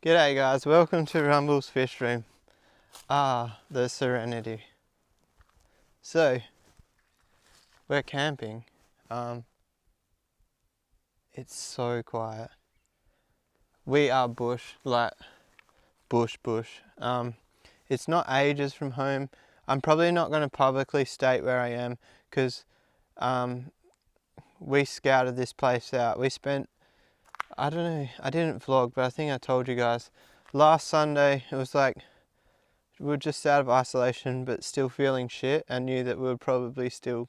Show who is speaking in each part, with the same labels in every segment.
Speaker 1: G'day guys, welcome to Rumble's Fish Room. The Serenity. So, we're camping. It's so quiet. We are bush, like bush. It's not ages from home. I'm probably not going to publicly state where I am because we scouted this place out. We spent, I don't know, I didn't vlog, but I think I told you guys. Last Sunday, it was like, we were just out of isolation, but still feeling shit and knew that we were probably still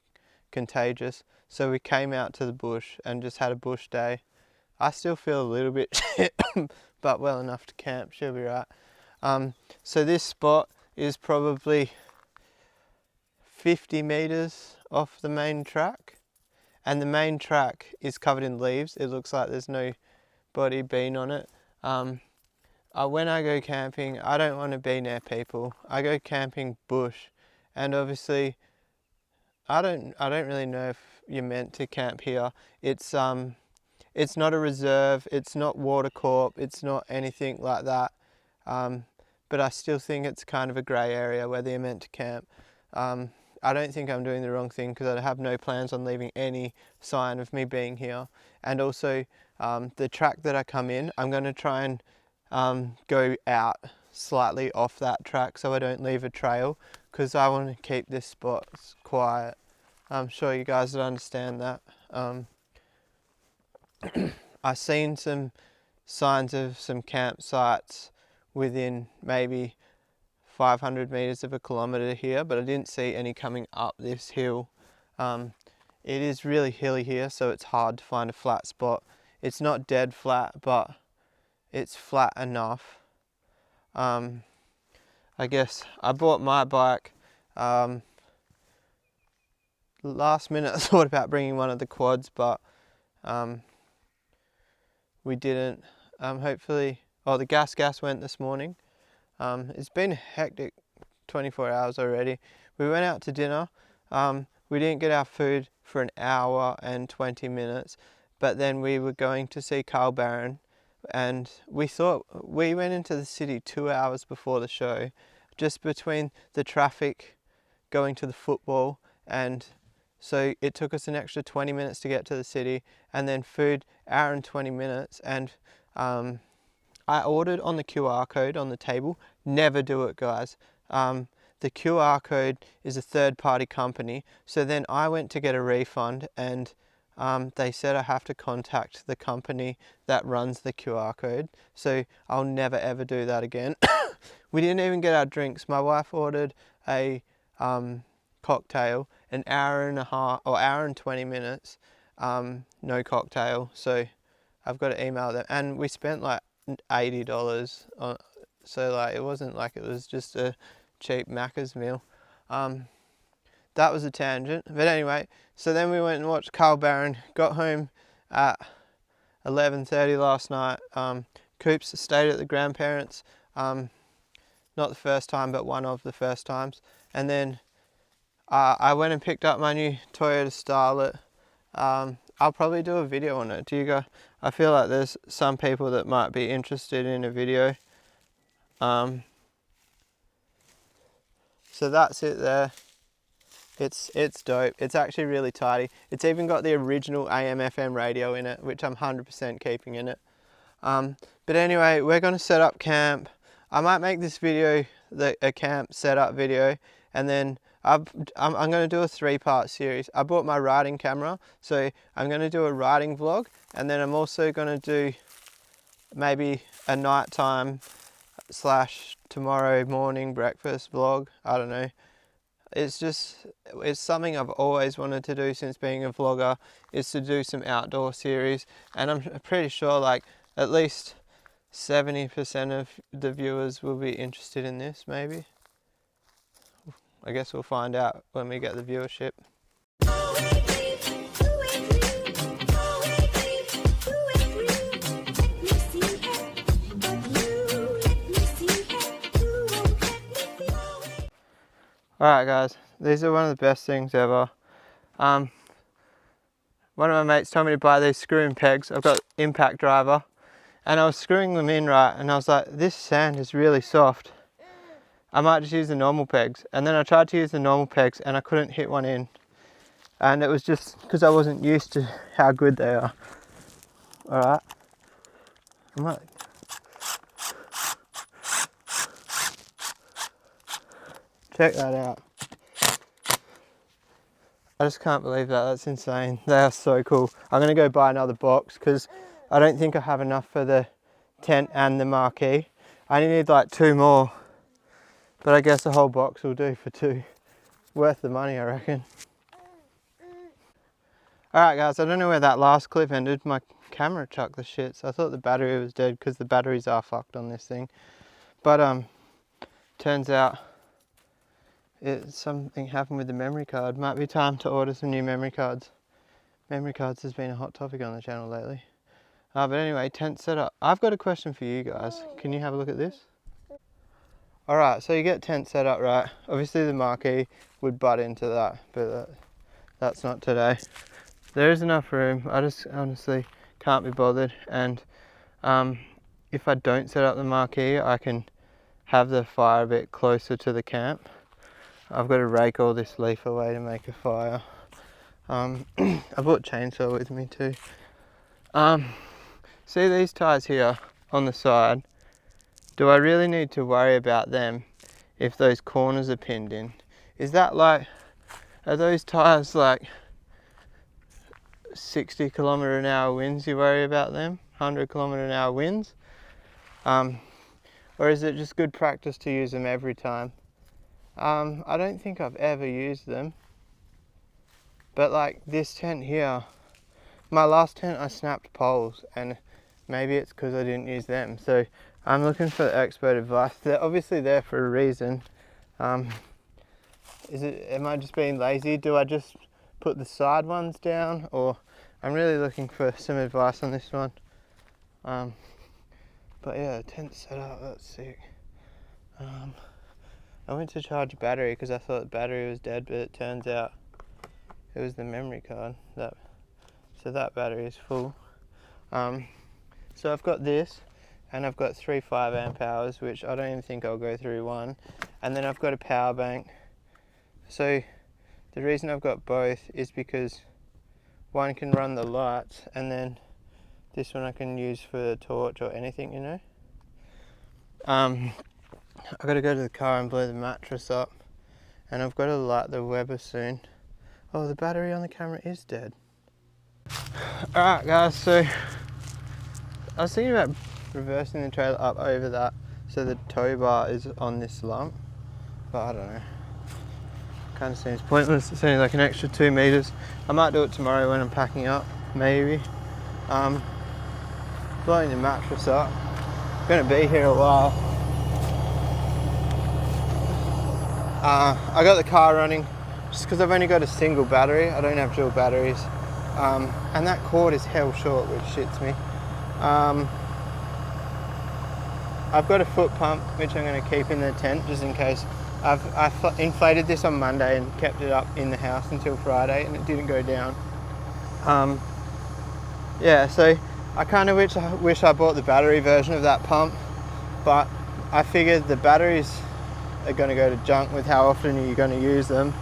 Speaker 1: contagious. So we came out to the bush and just had a bush day. I still feel a little bit shit, but well enough to camp, she'll be right. So this spot is probably 50 meters off the main track. And the main track is covered in leaves. It looks like there's nobody been on it. When I go camping, I don't want to be near people. I go camping bush, and obviously, I don't really know if you're meant to camp here. It's not a reserve. It's not water corp. It's not anything like that. But I still think it's kind of a grey area whether you're meant to camp. I don't think I'm doing the wrong thing because I have no plans on leaving any sign of me being here. And also, the track that I come in, I'm going to try and go out slightly off that track so I don't leave a trail because I want to keep this spot quiet. I'm sure you guys would understand that. I've seen some signs of some campsites within maybe 500 meters of a kilometer here, but I didn't see any coming up this hill. It is really hilly here, so it's hard to find a flat spot. It's not dead flat, but it's flat enough. I guess I bought my bike. Last minute I thought about bringing one of the quads, but we didn't. Hopefully, the gas went this morning. It's been a hectic 24 hours already. We went out to dinner. We didn't get our food for an hour and 20 minutes, but then we were going to see Carl Barron. And we went into the city 2 hours before the show, just between the traffic going to the football, and so it took us an extra 20 minutes to get to the city, and then food, hour and 20 minutes. And I ordered on the QR code on the table. Never do it, guys. The QR code is a third-party company, so then I went to get a refund, and they said I have to contact the company that runs the QR code, so I'll never ever do that again. We didn't even get our drinks. My wife ordered a cocktail, an hour and a half or hour and 20 minutes, no cocktail, so I've got to email them. And we spent like $80 on, so like it wasn't like it was just a cheap Macca's meal. That was a tangent, but anyway, so then we went and watched Carl Barron, got home at 11:30 last night. Coops stayed at the grandparents', not the first time, but one of the first times. And then I went and picked up my new Toyota Starlet. I'll probably do a video on it. I feel like there's some people that might be interested in a video. So that's it there. It's dope. It's actually really tidy. It's even got the original AM/FM radio in it, which I'm 100% keeping in it. But anyway, we're going to set up camp. I might make this video a camp setup video, and then I'm going to do a 3-part series. I bought my riding camera, so I'm going to do a riding vlog, and then I'm also going to do maybe a nighttime / tomorrow morning breakfast vlog. I don't know. It's something I've always wanted to do since being a vlogger, is to do some outdoor series, and I'm pretty sure like at least 70% of the viewers will be interested in this, maybe. I guess we'll find out when we get the viewership. Alright guys, these are one of the best things ever. One of my mates told me to buy these screw and pegs. I've got impact driver, and I was screwing them in right, and I was like, this sand is really soft. I might just use the normal pegs. And then I tried to use the normal pegs and I couldn't hit one in. And it was just because I wasn't used to how good they are. Alright. I might... Check that out. I just can't believe that. That's insane. They are so cool. I'm going to go buy another box because I don't think I have enough for the tent and the marquee. I only need like 2 more. But I guess a whole box will do for 2. Worth the money, I reckon. Alright guys, I don't know where that last clip ended. My camera chucked the shit, so I thought the battery was dead because the batteries are fucked on this thing. But turns out something happened with the memory card. Might be time to order some new memory cards. Memory cards has been a hot topic on the channel lately. But anyway, tent setup. I've got a question for you guys. Can you have a look at this? Alright, so you get tent set up, right? Obviously the marquee would butt into that, but that's not today. There is enough room. I just honestly can't be bothered, and if I don't set up the marquee, I can have the fire a bit closer to the camp. I've got to rake all this leaf away to make a fire. I brought chainsaw with me too. See these ties here on the side? Do I really need to worry about them if those corners are pinned in? Is that like, are those tires like 60 km/h winds you worry about them? 100 km/h winds? Or is it just good practice to use them every time? I don't think I've ever used them. But like this tent here, my last tent I snapped poles, and maybe it's because I didn't use them. So I'm looking for expert advice. They're obviously there for a reason. Am I just being lazy? Do I just put the side ones down? Or I'm really looking for some advice on this one. But yeah, tent setup, that's sick. I went to charge a battery because I thought the battery was dead, but it turns out it was the memory card. So that battery is full. So I've got this, and I've got 3 5 hours, which I don't even think I'll go through one. And then I've got a power bank. So the reason I've got both is because one can run the lights, and then this one I can use for a torch or anything, you know. I've got to go to the car and blow the mattress up, and I've got to light the Weber soon. Oh, the battery on the camera is dead. Alright guys, so I was thinking about reversing the trailer up over that so the tow bar is on this lump, but I don't know. Kind of seems pointless. It's only like an extra 2 meters. I might do it tomorrow when I'm packing up, maybe. Blowing the mattress up. I'm gonna be here a while. I got the car running just because I've only got a single battery. I don't have dual batteries. And that cord is hell short, which shits me. I've got a foot pump, which I'm going to keep in the tent just in case. I inflated this on Monday and kept it up in the house until Friday, and it didn't go down. Yeah, so I kind of wish I bought the battery version of that pump, but I figured the batteries are going to go to junk with how often are you going to use them.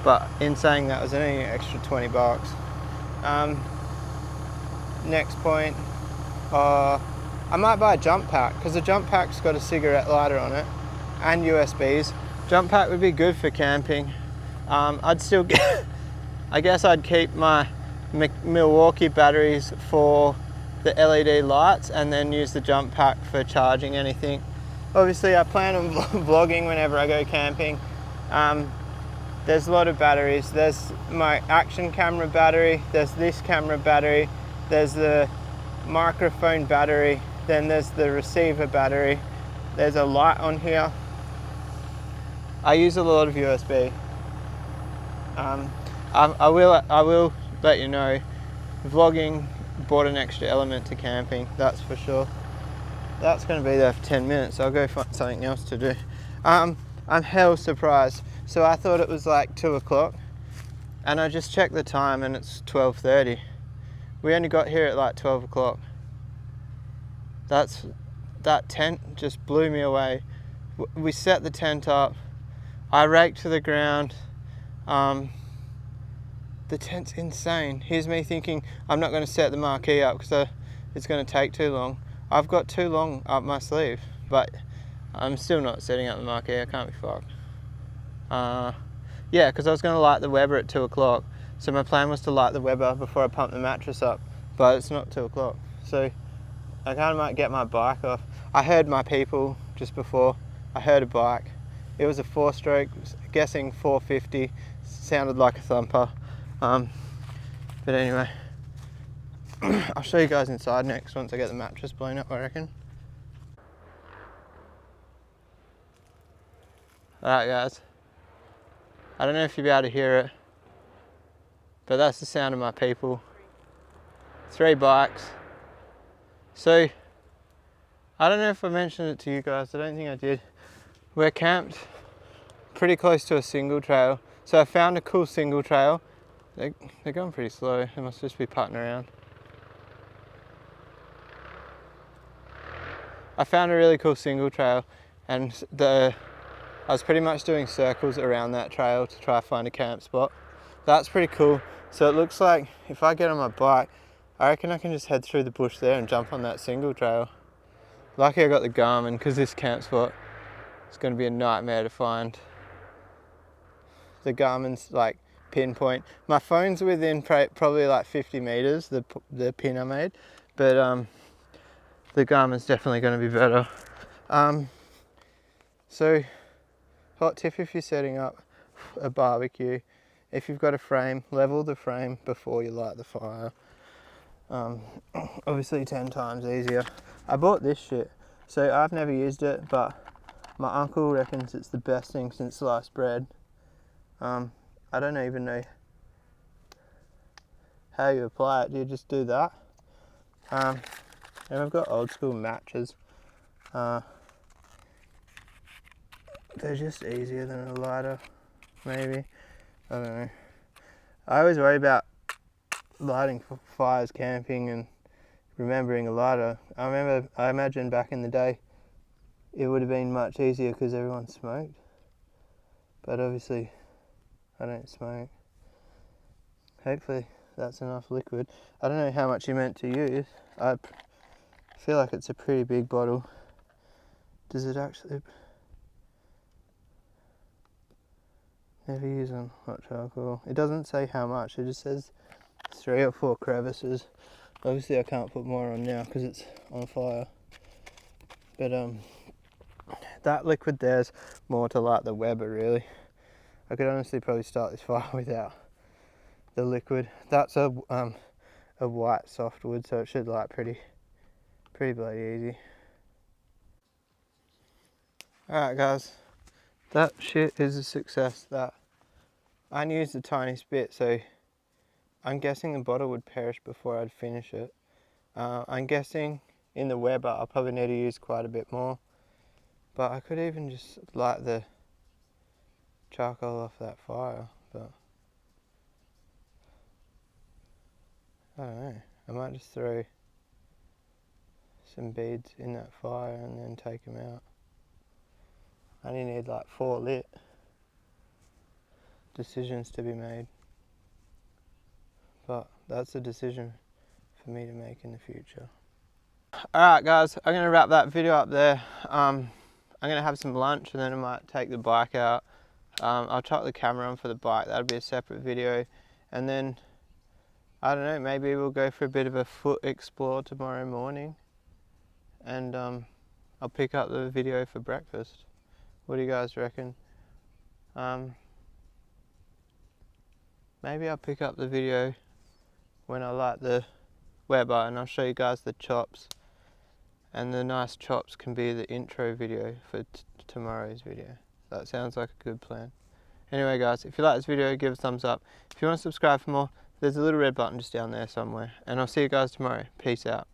Speaker 1: But in saying that, it was only an extra 20 bucks. Next point, I might buy a jump pack, because the jump pack's got a cigarette lighter on it and USBs. Jump pack would be good for camping. I'd still get, I guess I'd keep my Milwaukee batteries for the LED lights and then use the jump pack for charging anything. Obviously I plan on vlogging whenever I go camping. There's a lot of batteries. There's my action camera battery, there's this camera battery, there's the microphone battery, then there's the receiver battery, there's a light on here. I use a lot of USB. I will let you know, vlogging brought an extra element to camping, that's for sure. That's going to be there for 10 minutes, so I'll go find something else to do. I'm hell surprised. So I thought it was like 2 o'clock, and I just checked the time and it's 12:30. We only got here at like 12 o'clock. that tent just blew me away. We set the tent up, I raked to the ground. The tent's insane. Here's me thinking I'm not going to set the marquee up because it's going to take too long. I've got too long up my sleeve, but I'm still not setting up the marquee. I can't be fucked. Yeah, because I was going to light the Weber at 2 o'clock. So my plan was to light the Weber before I pump the mattress up, but it's not 2 o'clock. So I kind of might get my bike off. I heard my people just before. I heard a bike. It was a 4-stroke, guessing 450. Sounded like a thumper. But anyway, I'll show you guys inside next once I get the mattress blown up, I reckon. Alright guys, I don't know if you'll be able to hear it, but that's the sound of my people. 3 bikes. So, I don't know if I mentioned it to you guys, I don't think I did. We're camped pretty close to a single trail. So I found a cool single trail. They're going pretty slow, they must just be putting around. I found a really cool single trail, and I was pretty much doing circles around that trail to try to find a camp spot. That's pretty cool. So it looks like if I get on my bike, I reckon I can just head through the bush there and jump on that single trail. Lucky I got the Garmin, because this camp spot is going to be a nightmare to find. The Garmin's like pinpoint. My phone's within probably like 50 meters, the pin I made, but the Garmin's definitely going to be better. So hot tip if you're setting up a barbecue, if you've got a frame, level the frame before you light the fire. Obviously 10 times easier. I bought this shit, so I've never used it, but my uncle reckons it's the best thing since sliced bread. I don't even know how you apply it. Do you just do that? And I've got old school matches. They're just easier than a lighter, maybe. I don't know. I always worry about lighting fires camping and remembering a lighter. I imagine back in the day it would have been much easier because everyone smoked. But obviously I don't smoke. Hopefully that's enough liquid. I don't know how much you meant to use. I feel like it's a pretty big bottle. Does it actually? Never use on hot charcoal. It doesn't say how much, it just says 3 or 4 crevices. Obviously I can't put more on now because it's on fire. But that liquid there's more to light the Weber really. I could honestly probably start this fire without the liquid. That's a white softwood, so it should light pretty bloody easy. Alright guys, that shit is a success. That I used the tiniest bit, so I'm guessing the bottle would perish before I'd finish it. I'm guessing in the Weber I'll probably need to use quite a bit more, but I could even just light the charcoal off that fire, but I don't know. I might just throw some beads in that fire and then take them out. I only need like 4 lit. Decisions to be made, but that's a decision for me to make in the future. Alright guys, I'm going to wrap that video up there. I'm going to have some lunch and then I might take the bike out. I'll chuck the camera on for the bike, that'll be a separate video. And then, I don't know, maybe we'll go for a bit of a foot explore tomorrow morning. And I'll pick up the video for breakfast. What do you guys reckon? Maybe I'll pick up the video when I light the Weber and I'll show you guys the chops. And the nice chops can be the intro video for tomorrow's video. That sounds like a good plan. Anyway guys, if you like this video, give it a thumbs up. If you want to subscribe for more, there's a little red button just down there somewhere. And I'll see you guys tomorrow. Peace out.